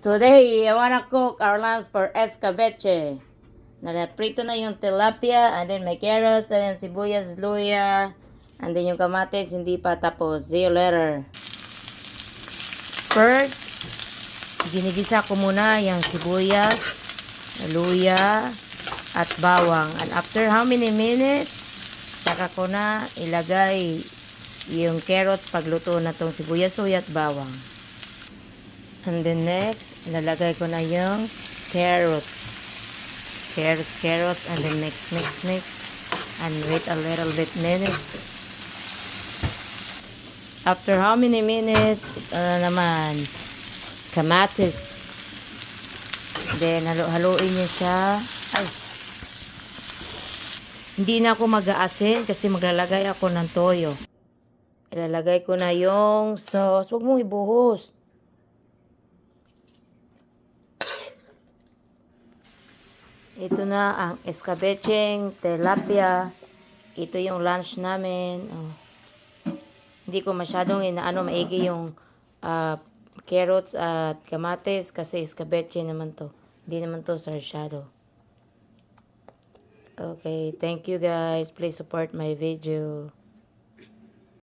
Today, I wanna cook our lunch for escabeche. Nalaprito na yung tilapia, and then may carrots, and then sibuyas, luya, and then yung kamatis, hindi pa tapos. See you later. First, ginigisa ko muna yung sibuyas, luya, at bawang. And after how many minutes, saka ko na ilagay yung carrots pagluto na tong sibuyas, luya, at bawang. And then next, ilalagay ko na yung carrots. Carrots, and then mix. And wait a little bit minutes. After how many minutes, ito na naman, kamatis. Then, haluin niyo siya. Ay. Hindi na ako mag-aasin kasi maglalagay ako ng toyo. Ilalagay ko na yung sauce. Huwag mong ibuhos. Ito na ang escabecheng tilapia. Ito yung lunch namin. Oh. Hindi ko masyadong maigi yung carrots at kamatis kasi escabeche naman to. Hindi naman to sarsyado. Okay, thank you guys. Please support my video.